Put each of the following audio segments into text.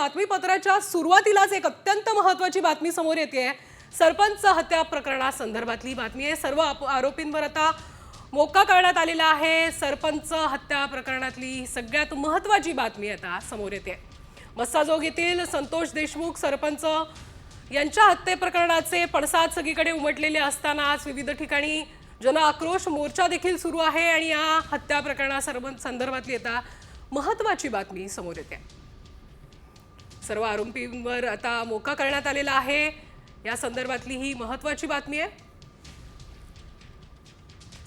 बातमीपत्राच्या सुरुवातीलाच एक अत्यंत महत्त्वाची बातमी समोर येते। सरपंच हत्या प्रकरणासंदर्भातली बातमी आहे। सर्व आरोपींवर आता मोक्का करण्यात आलेला आहे। सरपंच हत्या प्रकरणातली सगळ्यात महत्त्वाची बातमी आता समोर येते। मस्साजोग येथील संतोष देशमुख सरपंच यांच्या हत्ये प्रकरणाचे पडसाद सगळीकडे उमटलेले असतानाच विविध ठिकाणी जन आक्रोश मोर्चा देखील सुरू आहे आणि या हत्या प्रकरणासंदर्भातली आता महत्त्वाची बातमी समोर येते। सर्व आरोपींवर आता मोक्का करण्यात आलेला आहे। या संदर्भातली ही महत्त्वाची बातमी आहे।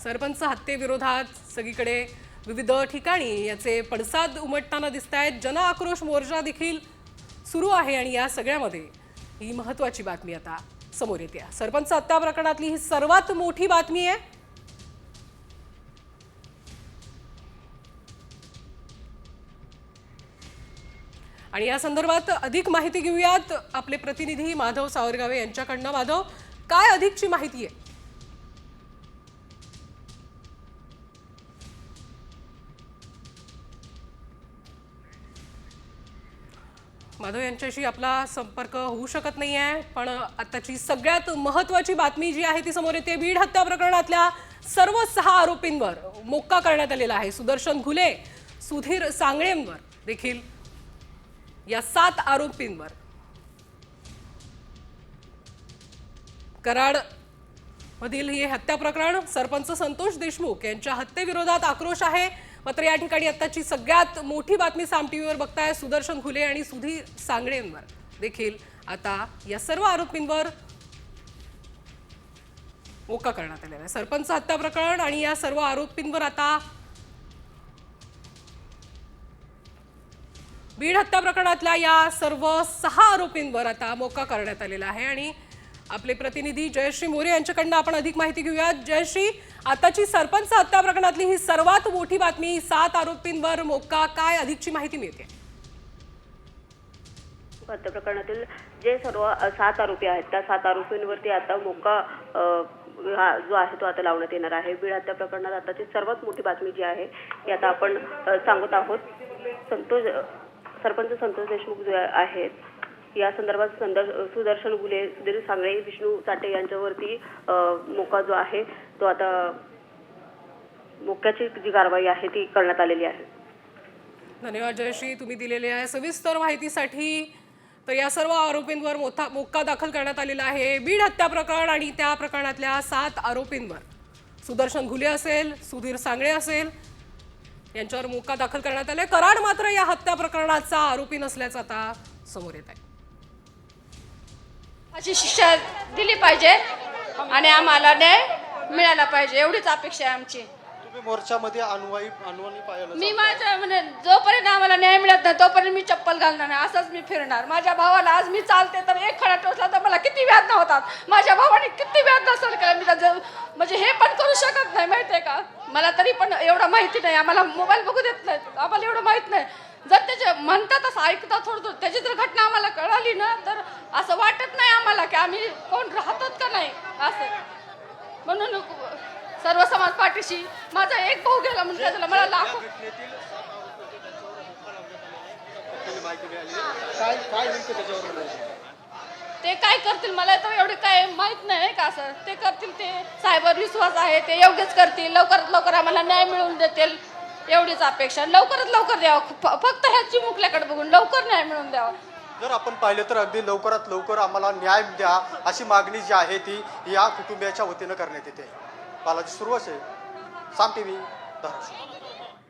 सरपंच हत्येविरोधात सगळीकडे विविध ठिकाणी याचे पडसाद उमटताना दिसतायत। जन आक्रोश मोर्चा देखील सुरू आहे आणि या सगळ्यामध्ये ही महत्त्वाची बातमी आता समोर येते। सरपंच हत्या प्रकरणातली ही सर्वात मोठी बातमी आहे। आणि या संदर्भात अधिक माहिती घेऊयात आपले प्रतिनिधी माधव सावरगावे यांच्याकडनं। माधव, काय अधिकची माहिती आहे? माधव यांच्याशी आपला संपर्क होऊ शकत नाही आहे, पण आताची सगळ्यात महत्त्वाची बातमी जी आहे ती समोर येते। बीड हत्या प्रकरणातल्या सर्व 6 आरोपींवर मोक्का करण्यात आलेला आहे। सुदर्शन घुले, सुधीर सांगळेंवर देखील या 7 आरोपींवर कराड मधील हे हत्या प्रकरण सरपंच संतोष देशमुख यांच्या हत्येविरोधात आक्रोश आहे। मात्र या ठिकाणी आताची सगळ्यात मोठी बातमी साम टीव्हीवर बघताय। सुदर्शन घुले आणि सुधीर सांगळेंवर देखील आता या सर्व आरोपींवर मोक्का करण्यात आलेला आहे। सरपंच हत्या प्रकरण आणि या सर्व आरोपींवर आता बीड हत्या प्रकरणातल्या या सर्व 6 आरोपींवर आता मोक्का करण्यात आलेला आहे। आणि आपले प्रतिनिधी जयश्री मोरे यांच्याकडनं आपण अधिक माहिती घेऊयात। जयश्री, आताची सरपंच हत्या प्रकरणातली ही सर्वात मोठी बातमी, 7 आरोपींवर मोक्का, काय अधिकची माहिती मिळते? हत्या प्रकरणातील जे सर्व 7 आरोपी आहेत त्या 7 आरोपींवरती आता मोक्का जो आहे तो आता लावण्यात येणार आहे। बीड हत्या प्रकरणात आताची सर्वात मोठी बातमी जी आहे ती आता आपण सांगत आहोत। सरपंच संतोष देशमुख जे आहेत या संदर्भात सुदर्शन घुले, सुधीर सांगळे, विष्णू चाटे यांच्यावरती मोक्का जो आहे तो आता मोक्क्याची जी कारवाई आहे ती करण्यात आलेली आहे। धन्यवाद जयश्री, तुम्ही दिलेल्या सविस्तर माहितीसाठी। तर या सर्व आरोपींवर मोक्का दाखल करण्यात आलेला आहे। बीड हत्या प्रकरण आणि त्या प्रकरणातल्या 7 आरोपींवर सुदर्शन घुले असेल, सुधीर सांगळे असेल यांच्यावर मोक्का दाखल करण्यात आलाय। कराड मात्र या हत्या प्रकरणाचा आरोपी नसल्याचं आता समोर येत आहे। अशी शिक्षा दिली पाहिजे आणि आम्हाला न्याय मिळाला पाहिजे, एवढीच अपेक्षा आहे आमची। तुम्ही मोर्चामध्ये अनवाणी पाहिलं? मी माझ्या म्हणजे जोपर्यंत आम्हाला न्याय मिळत नाही तोपर्यंत मी चप्पल घालणार नाही, असंच मी फिरणार। माझ्या भावाला आज मी चालते तर एक खडा टोचला तर मला किती वेदना होतात, माझ्या भावाने किती वेदना सहन केल्या, मी त्याचं म्हणजे हे पण करू शकत नाही, माहितीये का? मला तरी पण एवढं माहिती नाही, आम्हाला मोबाईल बघू देत नाही, आम्हाला एवढं माहित नाही। जर त्याचे म्हणतात असं ऐकता थोडं त्याची जर घटना आम्हाला कळाली ना तर असं वाटत नाही आम्हाला की आम्ही कोण राहतोत का नाही असं। म्हणून सर्व समाज पाठीशी माझा एक भाऊ गेला म्हणजे त्याला मला लाखो ते काय करतील मला तर एवढे काय माहित नाही का असं ते करतील, ते साहेबांवर विश्वास आहे, ते योग्यच करतील, लवकरात लवकर आम्हाला न्याय मिळवून देतील एवढीच अपेक्षा। लवकरात लवकर द्यावं, फक्त ह्या चिमुकल्याकडे बघून लवकर न्याय मिळवून द्यावा। जर आपण पाहिलं तर अगदी लवकरात लवकर आम्हाला न्याय द्या अशी मागणी जी आहे ती या कुटुंबियाच्या वतीनं करण्यात येते। बालाजी सुरवसे, साम टीव्ही, धाराशिव।